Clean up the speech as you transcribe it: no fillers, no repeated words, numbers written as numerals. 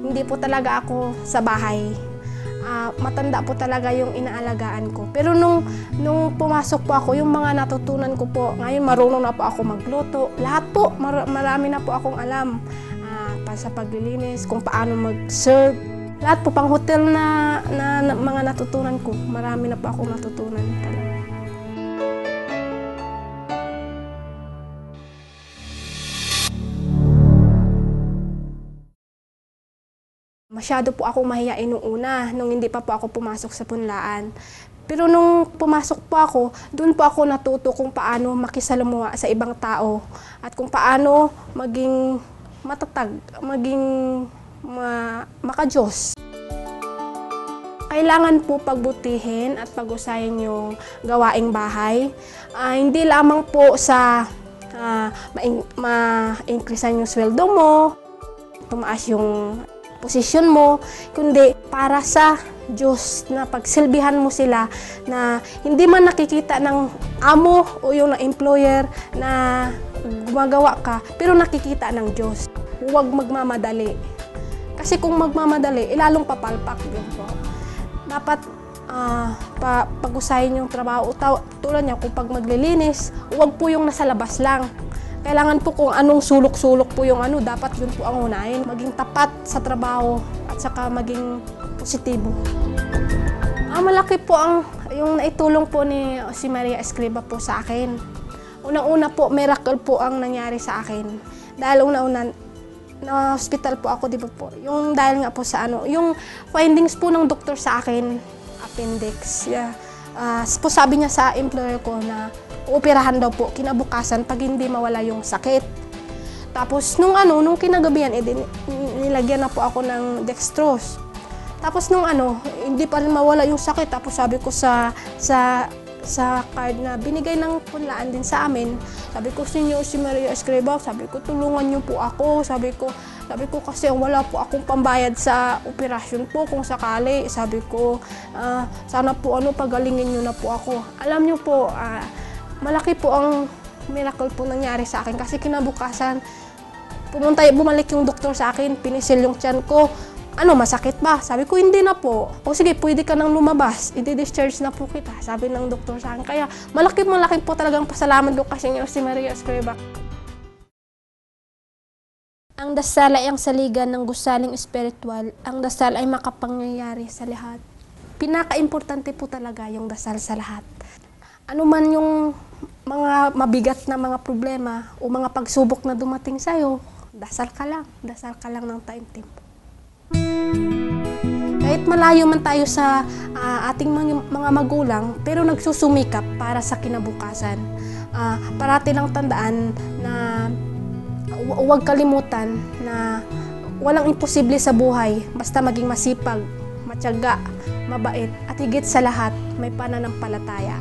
hindi po talaga ako sa bahay. Matanda po talaga yung inaalagaan ko. Pero nung pumasok po ako, yung mga natutunan ko po, ngayon marunong na po ako magluto. Lahat po, marami na po akong alam. Sa paglilinis, kung paano mag-serve. Lahat po pang hotel na mga natutunan ko, marami na po akong natutunan talaga. Masyado po akong mahiyain nung una, nung hindi pa po ako pumasok sa punlaan. Pero nung pumasok po ako, doon po ako natuto kung paano makisalamuha sa ibang tao at kung paano maging matatag, maging maka-Diyos. Kailangan po pagbutihin at pag-usayin yung gawaing bahay. Hindi lamang po sa ma-increasean yung sweldo mo, tumaas yung posisyon mo, kundi para sa Diyos na pagsilbihan mo sila na hindi man nakikita ng amo o yung employer na gumagawa ka, pero nakikita ng Diyos. Huwag magmamadali. Kasi kung magmamadali, ilalong papalpak din po. Dapat pag-usayin yung trabaho. Tulad niya, kung pag maglilinis, huwag po yung nasa labas lang. Kailangan po kung anong sulok-sulok po yung dapat yun po ang unahin. Maging tapat sa trabaho at saka maging positibo. Malaki po yung naitulong po ni si Maria Escriva po sa akin. Unang-una po, miracle po ang nangyari sa akin. Dahil una-una, na-hospital po ako, di ba po? Yung dahil nga po sa yung findings po ng doktor sa akin, appendix. Yeah. Sabi niya sa employer ko na uoperahan daw po kinabukasan pag hindi mawala yung sakit. Tapos nung kinagabihan, nilagyan na po ako ng dextrose. Tapos nung hindi pa rin mawala yung sakit. Tapos sabi ko sa card na binigay ng punlaan din sa amin, sabi ko, Senyor si Maria Escriva, sabi ko, tulungan niyo po ako. Sabi ko kasi wala po akong pambayad sa operasyon po kung sakali. Sabi ko, sana po pagalingin niyo na po ako. Alam niyo po, malaki po ang miracle po nangyari sa akin kasi kinabukasan, bumalik yung doktor sa akin, pinisil yung tiyan ko. Masakit ba? Sabi ko, hindi na po. O sige, pwede ka nang lumabas. I-discharge na po kita, sabi ng doktor sa akin. Kaya malaki po talagang pasalamat ko kasi si Maria Escriva. Ang dasal ay ang saligan ng gusaling espiritual. Ang dasal ay makapangyayari sa lahat. Pinaka-importante po talaga yung dasal sa lahat. Ano man yung mga mabigat na mga problema o mga pagsubok na dumating sa'yo, dasal ka lang ng time-tempo. Kahit malayo man tayo sa ating mga magulang, pero nagsusumikap para sa kinabukasan. Parati lang tandaan na huwag kalimutan na walang imposible sa buhay, basta maging masipag, matyaga, mabait, at higit sa lahat, may pananampalataya.